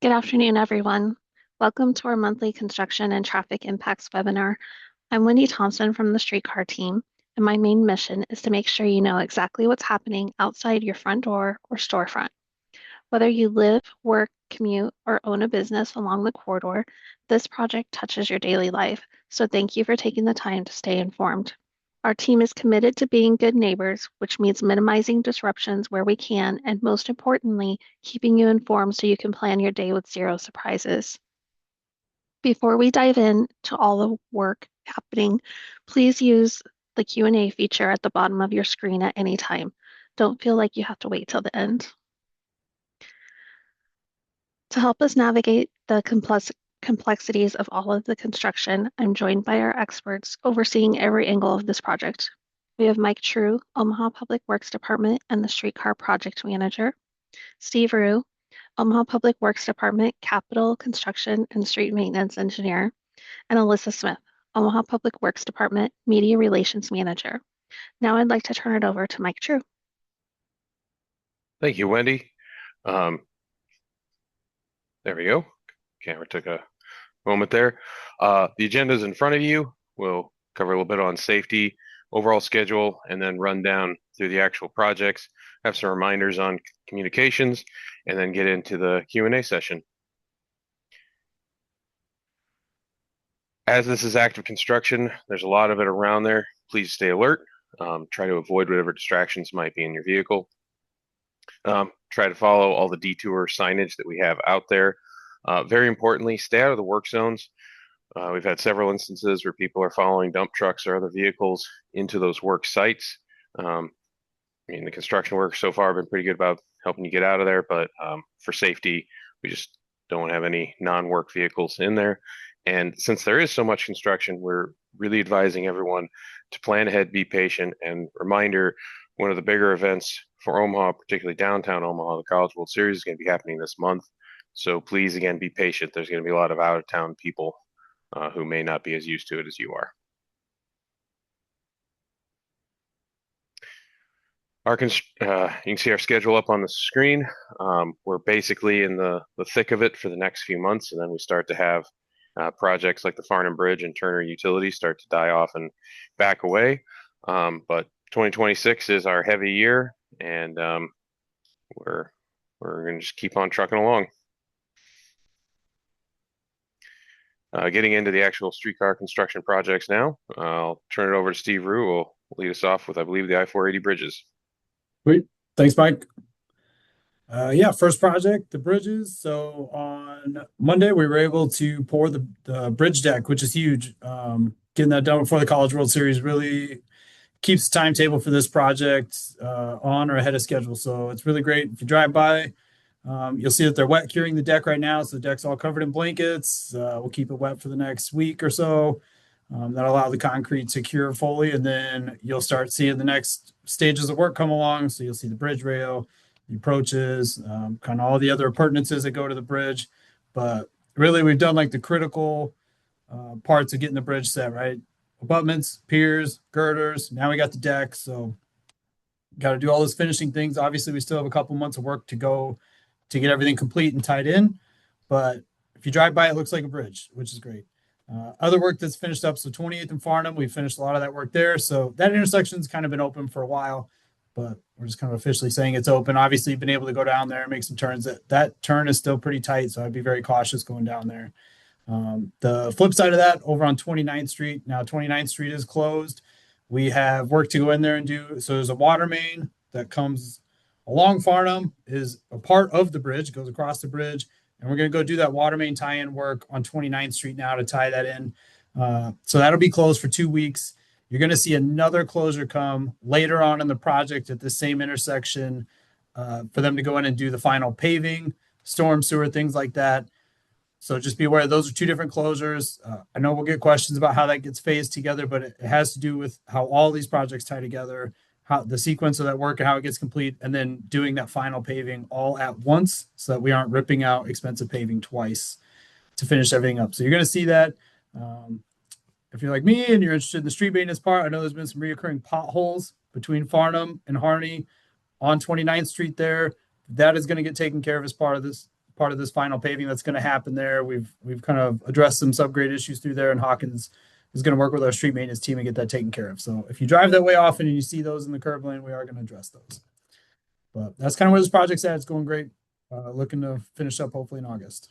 Good afternoon, everyone. Welcome to our monthly construction and traffic impacts webinar. I'm Wendy Thompson from the Streetcar team, and my main mission is to make sure you know exactly what's happening outside your front door or storefront. Whether you live, work, commute, or own a business along the corridor, this project touches your daily life, so thank you for taking the time to stay informed. Our team is committed to being good neighbors, which means minimizing disruptions where we can, and most importantly, keeping you informed so you can plan your day with zero surprises. Before we dive in to all the work happening, please use the Q&A feature at the bottom of your screen at any time. Don't feel like you have to wait till the end. To help us navigate the complexities of all of the construction, I'm joined by our experts overseeing every angle of this project. We have Mike True, Omaha Public Works Department and the Streetcar Project Manager, Steve Rue, Omaha Public Works Department, Capital, Construction, and Street Maintenance Engineer, and Alyssa Smith, Omaha Public Works Department, Media Relations Manager. Now I'd like to turn it over to Mike True. Thank you, Wendy. There we go. Camera took a moment there. The agenda is in front of you. We'll cover a little bit on safety, overall schedule, and then run down through the actual projects, have some reminders on communications, and then get into the Q&A session. As this is active construction, there's a lot of it around there. Please stay alert. Try to avoid whatever distractions might be in your vehicle. Try to follow all the detour signage that we have out there. Very importantly, stay out of the work zones. We've had several instances where people are following dump trucks or other vehicles into those work sites. The construction work so far have been pretty good about helping you get out of there, but for safety, we just don't want to have any non-work vehicles in there. And since there is so much construction, we're really advising everyone to plan ahead, be patient, and reminder, one of the bigger events for Omaha, particularly downtown Omaha, the College World Series is going to be happening this month. So please, again, be patient. There's going to be a lot of out-of-town people who may not be as used to it as you are. You can see our schedule up on the screen. We're basically in the thick of it for the next few months, and then we start to have projects like the Farnham Bridge and Turner Utilities start to die off and back away. But 2026 is our heavy year, and we're going to just keep on trucking along. Getting into the actual streetcar construction projects now, I'll turn it over to Steve Rue, who will lead us off with, I believe, the I-480 bridges. Great. Thanks, Mike. First project, the bridges. So on Monday, we were able to pour the bridge deck, which is huge. Getting that done before the College World Series really keeps the timetable for this project on or ahead of schedule. So it's really great. If you drive by, you'll see that they're wet curing the deck right now. So the deck's all covered in blankets. We'll keep it wet for the next week or so. That'll allow the concrete to cure fully. And then you'll start seeing the next stages of work come along. So you'll see the bridge rail, the approaches, kind of all the other appurtenances that go to the bridge. But really, we've done like the critical parts of getting the bridge set, right? Abutments, piers, girders. Now we got the deck. So got to do all those finishing things. Obviously, we still have a couple months of work to go to get everything complete and tied in. But if you drive by, it looks like a bridge, which is great. Other work that's finished up. So 28th and Farnham, we finished a lot of that work there. So that intersection's kind of been open for a while, but we're just kind of officially saying it's open. Obviously, you've been able to go down there and make some turns. That turn is still pretty tight, so I'd be very cautious going down there. The flip side of that, over on 29th Street, now 29th Street is closed. We have work to go in there and do. So there's a water main that comes along Farnham, is a part of the bridge, goes across the bridge, and we're going to go do that water main tie-in work on 29th Street now to tie that in. So that'll be closed for 2 weeks. You're going to see another closure come later on in the project at the same intersection for them to go in and do the final paving, storm sewer, things like that. So just be aware, those are two different closures. I know we'll get questions about how that gets phased together, but it has to do with how all these projects tie together, how the sequence of that work and how it gets complete, and then doing that final paving all at once so that we aren't ripping out expensive paving twice to finish everything up. So you're going to see that. If you're like me and you're interested in the street maintenance part, I know there's been some reoccurring potholes between Farnham and Harney on 29th Street there. That is going to get taken care of as part of this part of this final paving that's going to happen there. We've kind of addressed some subgrade issues through there, and Hawkins is going to work with our street maintenance team and get that taken care of. So if you drive that way often and you see those in the curb lane, we are going to address those. But that's kind of where this project's at. It's going great. Looking to finish up hopefully in August.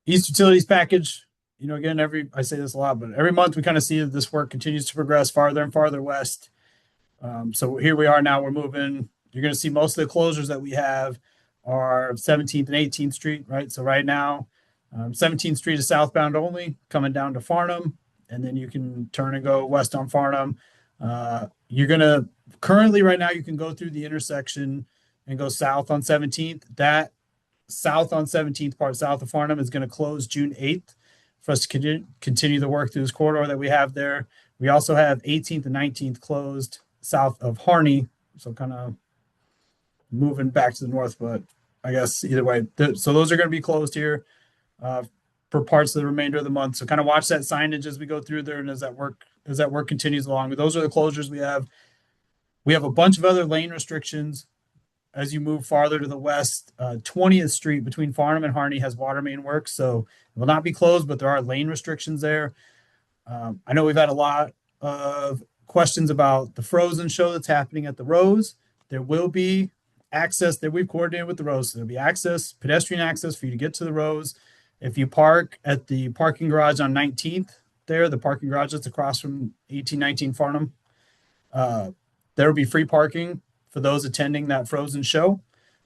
East Utilities package. Again, I say this a lot, but every month we kind of see that this work continues to progress farther and farther west. So here we are now. We're moving. You're going to see most of the closures that we have are 17th and 18th Street, right? So right now, 17th Street is southbound only, coming down to Farnham, and then you can turn and go west on Farnham. You're going to currently right now you can go through the intersection and go south on 17th. That south on 17th part south of Farnham is going to close June 8th for us to continue the work through this corridor that we have there. We also have 18th and 19th closed south of Harney, so kind of moving back to the north, but I guess either way. So those are going to be closed here for parts of the remainder of the month. So kind of watch that signage as we go through there and as that work continues along. But those are the closures we have. We have a bunch of other lane restrictions as you move farther to the west. 20th Street between Farnham and Harney has water main work, so it will not be closed, but there are lane restrictions there. I know we've had a lot of questions about the Frozen show that's happening at the Rose. There will be access that we've coordinated with the Rose. So there'll be access, pedestrian access for you to get to the Rose. If you park at the parking garage on 19th there, the parking garage that's across from 1819 Farnham, there will be free parking for those attending that Frozen show.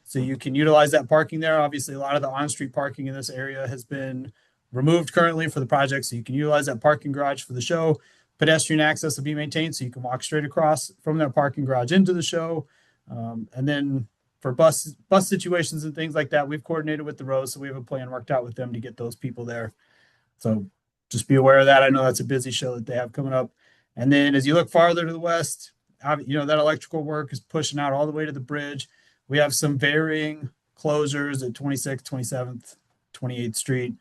So you can utilize that parking there. Obviously, a lot of the on-street parking in this area has been removed currently for the project. So you can utilize that parking garage for the show. Pedestrian access will be maintained so you can walk straight across from that parking garage into the show. And then for bus situations and things like that, we've coordinated with the Rose. So we have a plan worked out with them to get those people there. So just be aware of that. I know that's a busy show that they have coming up. And then as you look farther to the west, that electrical work is pushing out all the way to the bridge. We have some varying closures at 26th, 27th, 28th Street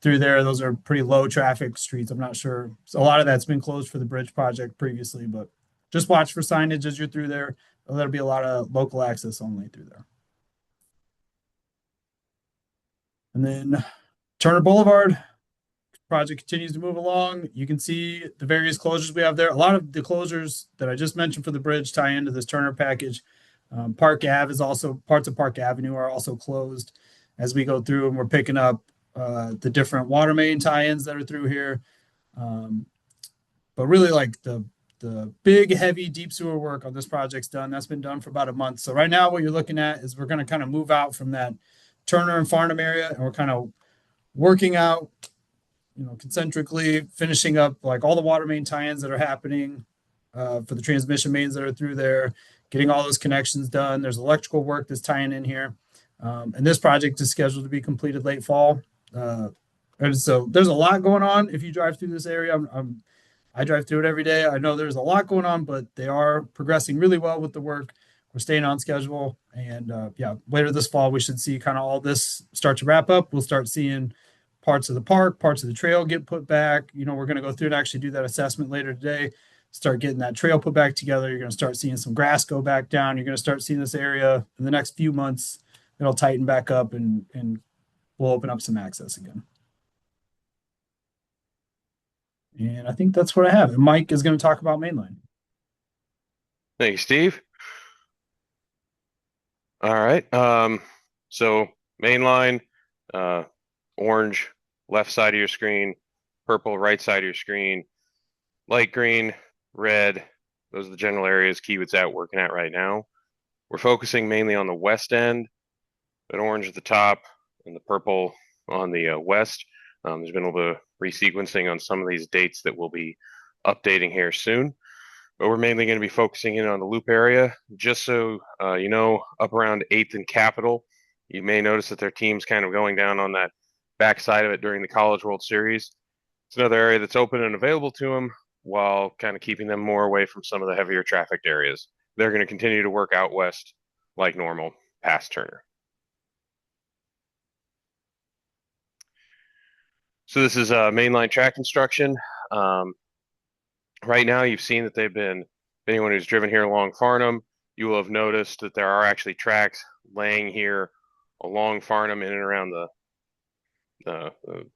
through there. Those are pretty low traffic streets. I'm not sure. So a lot of that's been closed for the bridge project previously, but just watch for signage as you're through there. There'll be a lot of local access only through there. And then Turner Boulevard project continues to move along. You can see the various closures we have there. A lot of the closures that I just mentioned for the bridge tie into this Turner package. Park Ave is also, parts of Park Avenue are also closed as we go through, and we're picking up the different water main tie-ins that are through here. But really like the big, heavy, deep sewer work on this project's done. That's been done for about a month. So right now what you're looking at is we're going to kind of move out from that Turner and Farnham area, and we're kind of working out, concentrically finishing up like all the water main tie-ins that are happening for the transmission mains that are through there, getting all those connections done. There's electrical work that's tying in here. And this project is scheduled to be completed late fall. And so there's a lot going on. If you drive through this area, I drive through it every day. I know there's a lot going on, but they are progressing really well with the work. We're staying on schedule. And later this fall, we should see kind of all this start to wrap up. We'll start seeing parts of the park, parts of the trail get put back. We're going to go through and actually do that assessment later today, start getting that trail put back together. You're going to start seeing some grass go back down. You're going to start seeing this area in the next few months. It'll tighten back up and we'll open up some access again. And I think that's what I have. And Mike is going to talk about Mainline. Thank you, Steve. All right. So Mainline, orange, left side of your screen, purple, right side of your screen, light green, red. Those are the general areas Kiewit's out working at right now. We're focusing mainly on the west end, that orange at the top and the purple on the west. There's been a little bit of resequencing on some of these dates that we'll be updating here soon. But we're mainly going to be focusing in on the loop area. Just so up around 8th and Capitol, you may notice that their team's kind of going down on that backside of it during the College World Series. It's another area that's open and available to them while kind of keeping them more away from some of the heavier trafficked areas. They're going to continue to work out west like normal past Turner. So this is mainline track construction. Right now, you've seen that they've been, anyone who's driven here along Farnham, you will have noticed that there are actually tracks laying here along Farnham in and around the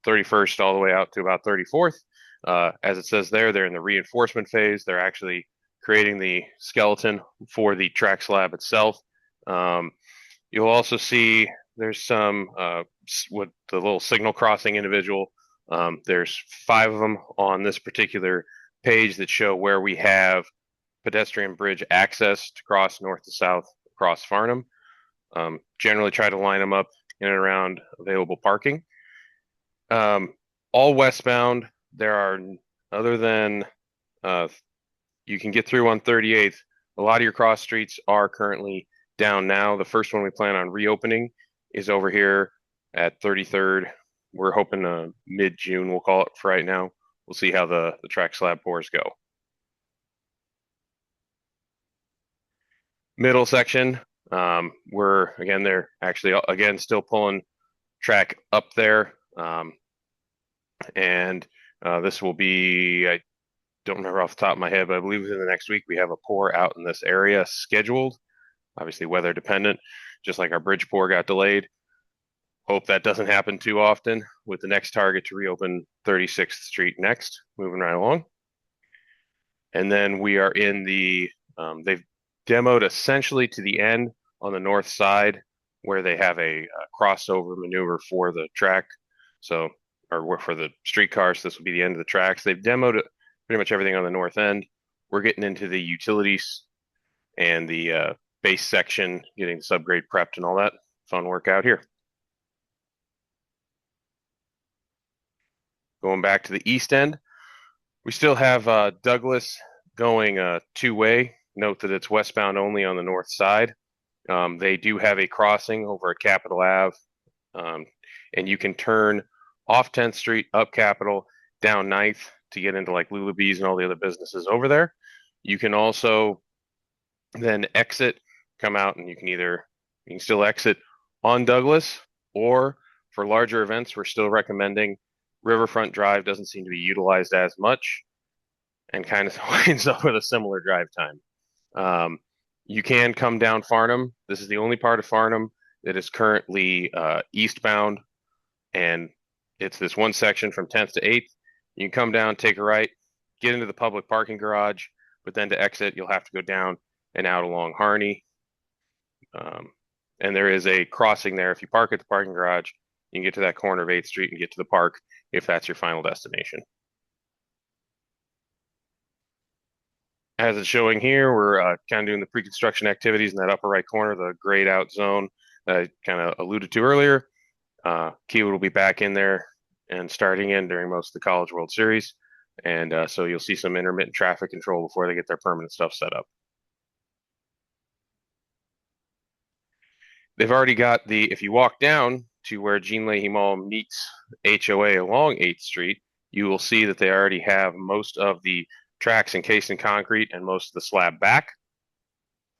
31st all the way out to about 34th. As it says there, they're in the reinforcement phase. They're actually creating the skeleton for the track slab itself. You'll also see there's some with the little signal crossing individual. There's 5 of them on this particular page that show where we have pedestrian bridge access to cross north to south across Farnham. Generally try to line them up in and around available parking. All westbound, there are, other than you can get through on 38th, a lot of your cross streets are currently down now. The first one we plan on reopening is over here at 33rd. We're hoping mid-June, we'll call it for right now. We'll see how the track slab pours go. Middle section, they're actually, again, still pulling track up there. This will be, I don't remember off the top of my head, but I believe within the next week we have a pour out in this area scheduled. Obviously weather dependent, just like our bridge pour got delayed. Hope that doesn't happen too often, with the next target to reopen 36th Street next, moving right along. And then we are in the, they've demoed essentially to the end on the north side where they have a crossover maneuver for the track. So, or for the streetcars, this will be the end of the tracks. They've demoed pretty much everything on the north end. We're getting into the utilities and the base section, getting the subgrade prepped and all that fun work out here. Going back to the east end, we still have Douglas going 2-way. Note that it's westbound only on the north side. They do have a crossing over at Capitol Ave, and you can turn off 10th Street, up Capitol, down 9th to get into like Lulabee's and all the other businesses over there. You can also then exit, come out, and you can still exit on Douglas, or for larger events, we're still recommending Riverfront Drive. Doesn't seem to be utilized as much and kind of winds up with a similar drive time. You can come down Farnham. This is the only part of Farnham that is currently eastbound, and it's this one section from 10th to 8th. You can come down, take a right, get into the public parking garage, but then to exit, you'll have to go down and out along Harney. And there is a crossing there. If you park at the parking garage, you can get to that corner of 8th Street and get to the park if that's your final destination. As it's showing here, we're kind of doing the pre-construction activities in that upper right corner, the grayed out zone that I kind of alluded to earlier. Keywood will be back in there and starting in during most of the College World Series. And so you'll see some intermittent traffic control before they get their permanent stuff set up. They've already got if you walk down to where Jean Leahy Mall meets HOA along 8th Street, you will see that they already have most of the tracks encased in concrete and most of the slab back.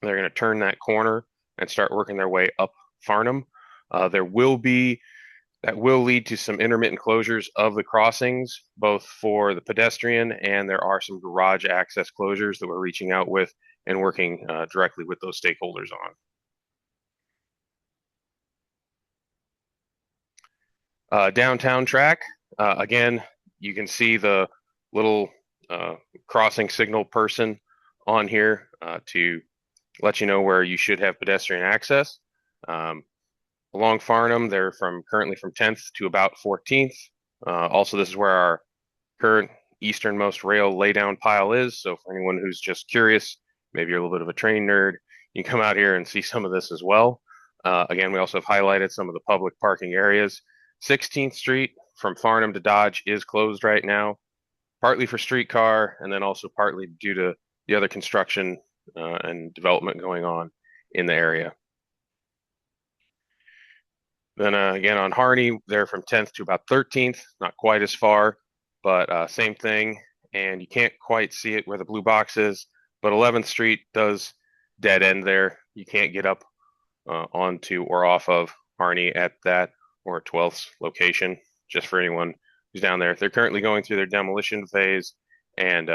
They're going to turn that corner and start working their way up Farnham. That will lead to some intermittent closures of the crossings, both for the pedestrian, and there are some garage access closures that we're reaching out with and working directly with those stakeholders on. Downtown track, again, you can see the little crossing signal person on here to let you know where you should have pedestrian access. Along Farnham, they're currently from 10th to about 14th. Also, this is where our current easternmost rail laydown pile is. So for anyone who's just curious, maybe you're a little bit of a train nerd, you can come out here and see some of this as well. Again, we also have highlighted some of the public parking areas. 16th Street from Farnham to Dodge is closed right now, partly for streetcar, and then also partly due to the other construction and development going on in the area. Then again on Harney, they're from 10th to about 13th, not quite as far, but same thing. And you can't quite see it where the blue box is, but 11th Street does dead end there. You can't get up onto or off of Harney at that or 12th location, just for anyone who's down there. They're currently going through their demolition phase and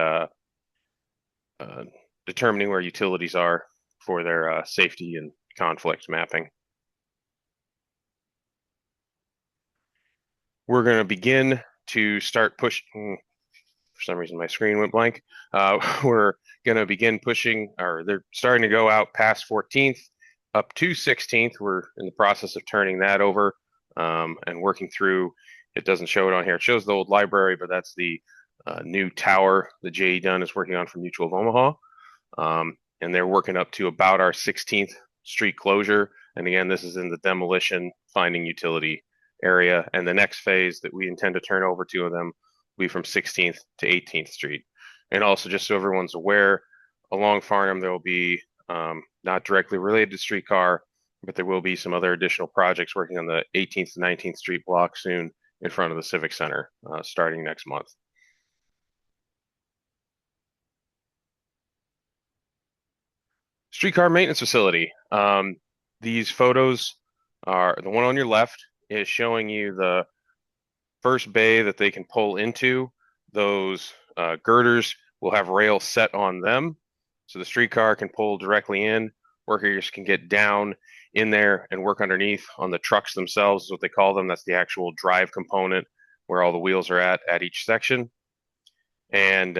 determining where utilities are for their safety and conflict mapping. We're going to begin to start pushing. For some reason, my screen went blank. We're going to begin pushing, or they're starting to go out past 14th up to 16th. We're in the process of turning that over and working through. It doesn't show it on here. It shows the old library, but that's the new tower that J.E. Dunn is working on for Mutual of Omaha. And they're working up to about our 16th street closure. And again, this is in the demolition, finding utility area. And the next phase that we intend to turn over to them will be from 16th to 18th Street. And also, just so everyone's aware, along Farnham, there will be not directly related to Streetcar, but there will be some other additional projects working on the 18th to 19th Street block soon in front of the Civic Center starting next month. Streetcar maintenance facility. These photos are, the one on your left is showing you the first bay that they can pull into. Those girders will have rails set on them, so the streetcar can pull directly in. Workers can get down in there and work underneath on the trucks themselves, is what they call them. That's the actual drive component where all the wheels are at each section. And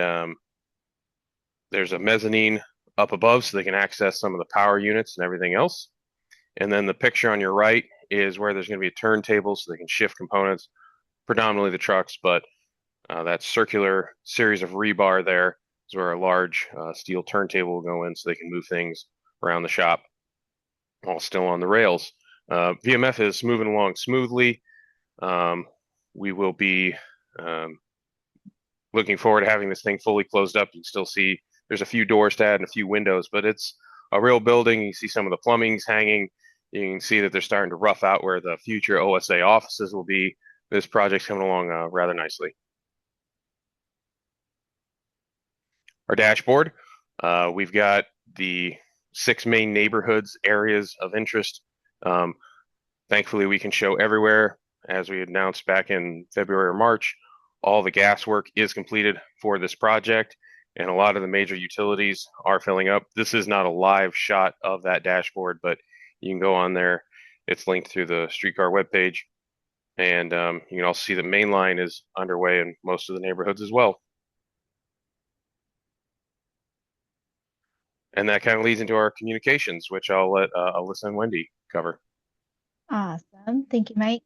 there's a mezzanine up above so they can access some of the power units and everything else. And then the picture on your right is where there's going to be a turntable so they can shift components, predominantly the trucks, but that circular series of rebar there is where a large steel turntable will go in so they can move things around the shop, all still on the rails. VMF is moving along smoothly. We will be looking forward to having this thing fully closed up. You can still see there's a few doors to add and a few windows, but it's a real building. You see some of the plumbing's hanging. You can see that they're starting to rough out where the future OSA offices will be. This project's coming along rather nicely. Our dashboard, we've got the 6 main neighborhoods, areas of interest. Thankfully, we can show everywhere. As we announced back in February or March, all the gas work is completed for this project, and a lot of the major utilities are filling up. This is not a live shot of that dashboard, but you can go on there. It's linked through the Streetcar webpage, and you can also see the main line is underway in most of the neighborhoods as well. And that kind of leads into our communications, which I'll let Alyssa and Wendy cover. Awesome. Thank you, Mike.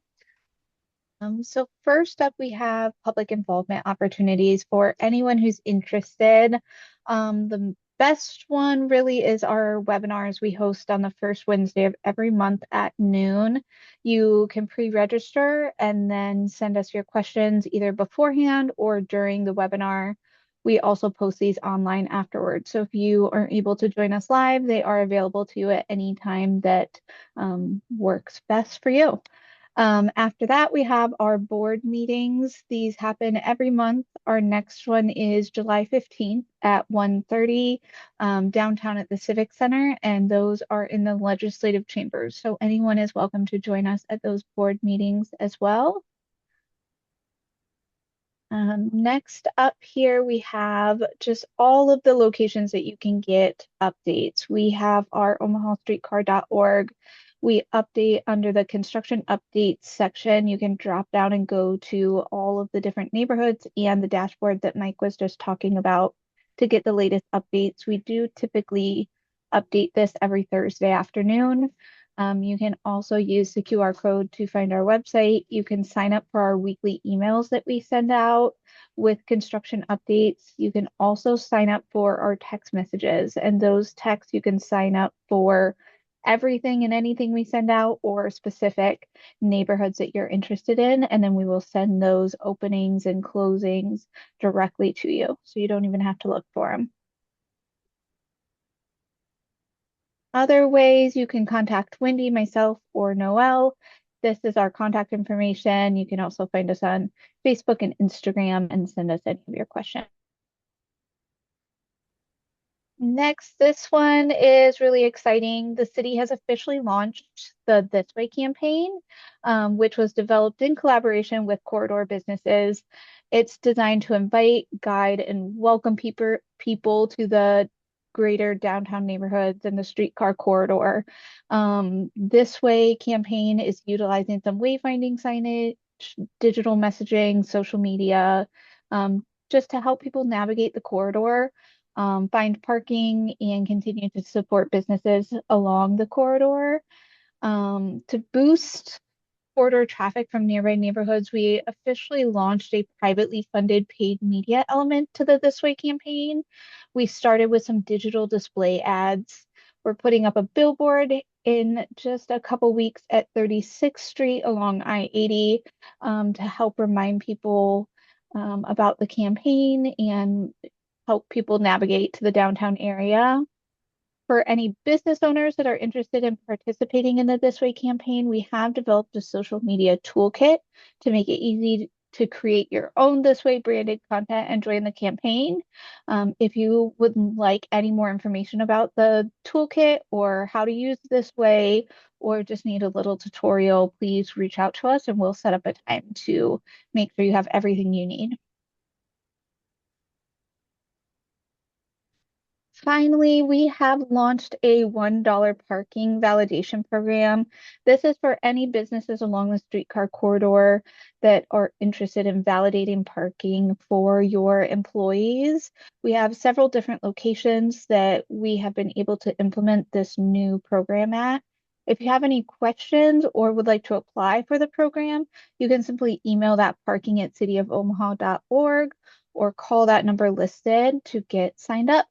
So first up, we have public involvement opportunities for anyone who's interested. The best one really is our webinars we host on the first Wednesday of every month at noon. You can pre-register and then send us your questions either beforehand or during the webinar. We also post these online afterwards. So if you aren't able to join us live, they are available to you at any time that works best for you. After that, we have our board meetings. These happen every month. Our next one is July 15th at 1:30 downtown at the Civic Center, and those are in the legislative chambers. So anyone is welcome to join us at those board meetings as well. Next up here, we have just all of the locations that you can get updates. We have our omahastreetcar.org. We update under the construction updates section. You can drop down and go to all of the different neighborhoods and the dashboard that Mike was just talking about to get the latest updates. We do typically update this every Thursday afternoon. You can also use the QR code to find our website. You can sign up for our weekly emails that we send out with construction updates. You can also sign up for our text messages, and those texts you can sign up for everything and anything we send out or specific neighborhoods that you're interested in, and then we will send those openings and closings directly to you, so you don't even have to look for them. Other ways you can contact Wendy, myself, or Noelle. This is our contact information. You can also find us on Facebook and Instagram and send us any of your questions. Next, this one is really exciting. The city has officially launched the This Way campaign, which was developed in collaboration with corridor businesses. It's designed to invite, guide, and welcome people to the greater downtown neighborhoods and the streetcar corridor. This Way campaign is utilizing some wayfinding signage, digital messaging, social media, just to help people navigate the corridor, find parking, and continue to support businesses along the corridor. To boost corridor traffic from nearby neighborhoods, we officially launched a privately funded paid media element to the This Way campaign. We started with some digital display ads. We're putting up a billboard in just a couple weeks at 36th Street along I-80 to help remind people about the campaign and help people navigate to the downtown area. For any business owners that are interested in participating in the This Way campaign, we have developed a social media toolkit to make it easy to create your own This Way branded content and join the campaign. If you would like any more information about the toolkit or how to use This Way, or just need a little tutorial, please reach out to us and we'll set up a time to make sure you have everything you need. Finally, we have launched a $1 parking validation program. This is for any businesses along the streetcar corridor that are interested in validating parking for your employees. We have several different locations that we have been able to implement this new program at. If you have any questions or would like to apply for the program, you can simply email that parking@cityofomaha.org or call that number listed to get signed up.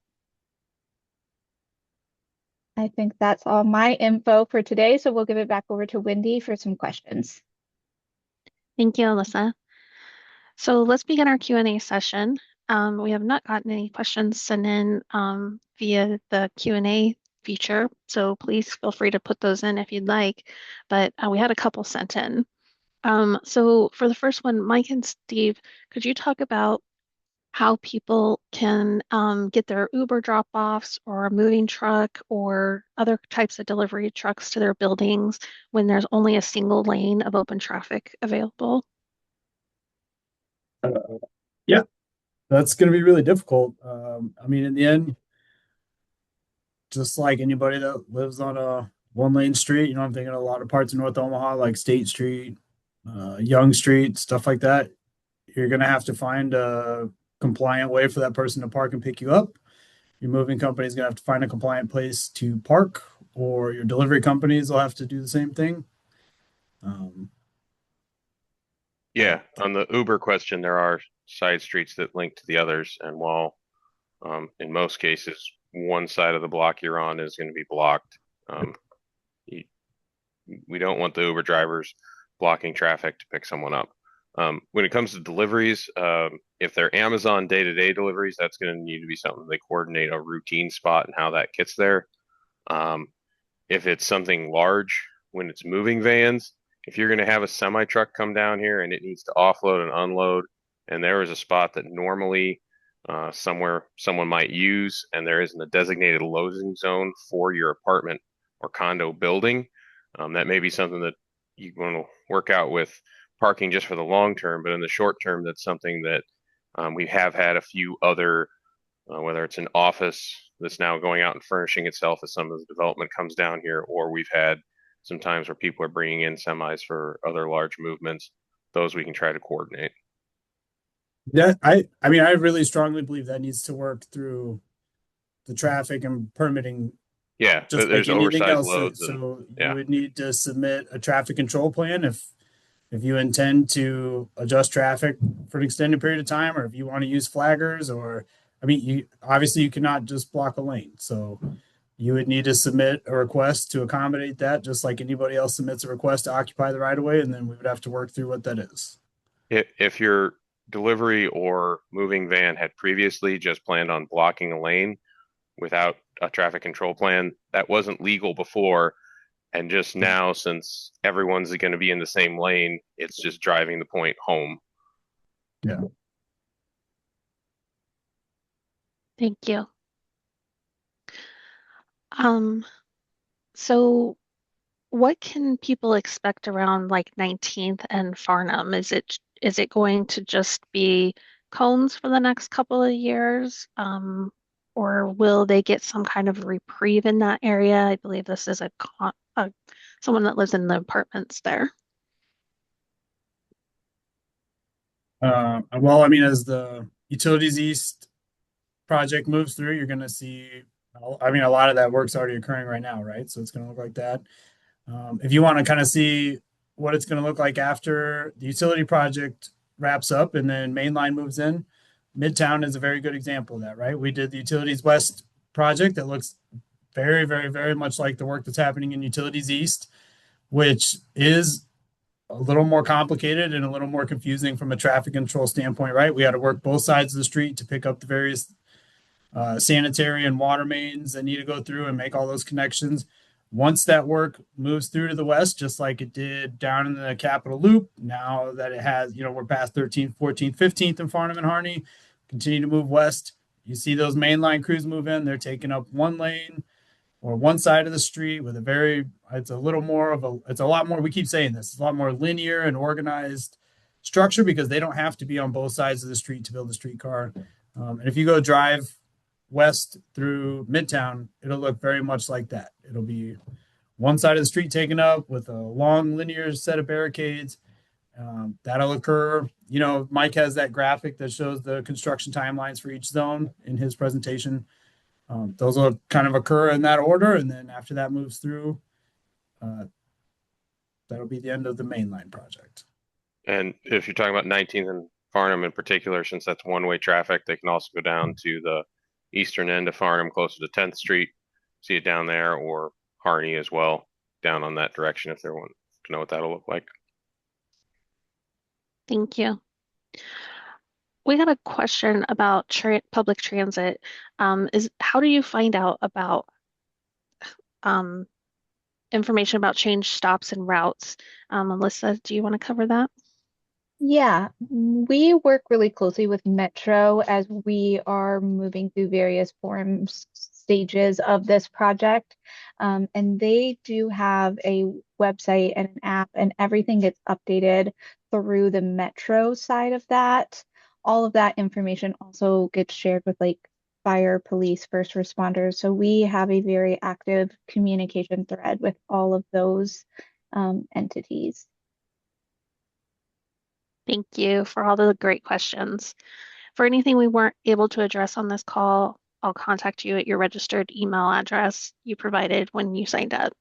I think that's all my info for today, so we'll give it back over to Wendy for some questions. Thank you, Alyssa. So let's begin our Q&A session. We have not gotten any questions sent in via the Q&A feature, so please feel free to put those in if you'd like, but we had a couple sent in. So for the first one, Mike and Steve, could you talk about how people can get their Uber drop-offs or a moving truck or other types of delivery trucks to their buildings when there's only a single lane of open traffic available? Yeah, that's going to be really difficult. I mean, in the end, just like anybody that lives on a one-lane street, I'm thinking a lot of parts of North Omaha, like State Street, Young Street, stuff like that. You're going to have to find a compliant way for that person to park and pick you up. Your moving company is going to have to find a compliant place to park, or your delivery companies will have to do the same thing. Yeah, on the Uber question, there are side streets that link to the others, and while in most cases one side of the block you're on is going to be blocked, we don't want the Uber drivers blocking traffic to pick someone up. When it comes to deliveries, if they're Amazon day-to-day deliveries, that's going to need to be something they coordinate a routine spot and how that gets there. If it's something large, when it's moving vans, if you're going to have a semi truck come down here and it needs to offload and unload, and there is a spot that normally somewhere someone might use, and there isn't a designated loading zone for your apartment or condo building, that may be something that you want to work out with parking just for the long term. But in the short term, that's something that we have had a few other, whether it's an office that's now going out and furnishing itself as some of the development comes down here, or we've had some times where people are bringing in semis for other large movements. Those we can try to coordinate. Yeah, I mean, I really strongly believe that needs to work through the traffic and permitting. Yeah, Just there's like anything oversized else. loads. So Yeah. you would need to submit a traffic control plan if you intend to adjust traffic for an extended period of time, or if you want to use flaggers, or I mean, you cannot just block a lane. So you would need to submit a request to accommodate that, just like anybody else submits a request to occupy the right of way, and then we would have to work through what that is. If your delivery or moving van had previously just planned on blocking a lane without a traffic control plan, that wasn't legal before. And just now, since everyone's going to be in the same lane, it's just driving the point home. Yeah. Thank you. So what can people expect around like 19th and Farnham? Is it going to just be cones for the next couple of years? or will they get some kind of reprieve in that area? I believe this is someone that lives in the apartments there. Well, I mean, as the Utilities East project moves through, you're going to see, I mean, a lot of that work's already occurring right now, right? So it's going to look like that. If you want to kind of see what it's going to look like after the utility project wraps up and then mainline moves in, Midtown is a very good example of that, right? We did the Utilities West project that looks very, very, very much like the work that's happening in Utilities East, which is a little more complicated and a little more confusing from a traffic control standpoint, right? We had to work both sides of the street to pick up the various sanitary and water mains that need to go through and make all those connections. Once that work moves through to the west, just like it did down in the Capitol Loop, now that it has, we're past 13th, 14th, 15th in Farnham and Harney, continue to move west. You see those mainline crews move in, they're taking up one lane or one side of the street with it's a lot more, we keep saying this, it's a lot more linear and organized structure because they don't have to be on both sides of the street to build a streetcar. And if you go drive west through Midtown, it'll look very much like that. It'll be one side of the street taken up with a long linear set of barricades. That'll occur. Mike has that graphic that shows the construction timelines for each zone in his presentation. Those will kind of occur in that order, and then after that moves through, that'll be the end of the mainline project. And if you're talking about 19th and Farnham in particular, since that's one-way traffic, they can also go down to the eastern end of Farnham, closer to 10th Street, see it down there, or Harney as well, down on that direction if they want to know what that'll look like. Thank you. We had a question about public transit. Is how do you find out about information about change stops and routes? Alyssa, do you want to cover that? Yeah, we work really closely with Metro as we are moving through various stages of this project. And they do have a website and an app, and everything gets updated through the Metro side of that. All of that information also gets shared with like fire, police, first responders. So we have a very active communication thread with all of those entities. Thank you for all the great questions. For anything we weren't able to address on this call, I'll contact you at your registered email address you provided when you signed up,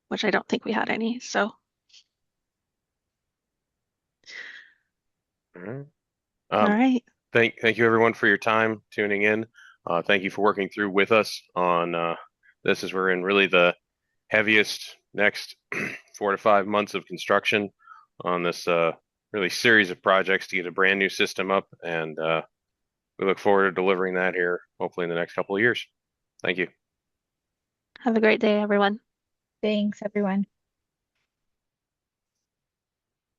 which I don't think we had any, so. All right. All right. Thank you everyone for your time tuning in. Thank you for working through with us on this as we're in really the heaviest next 4 to 5 months of construction on this really series of projects to get a brand new system up, and we look forward to delivering that here hopefully in the next couple of years. Thank you. Have a great day, everyone. Thanks, everyone.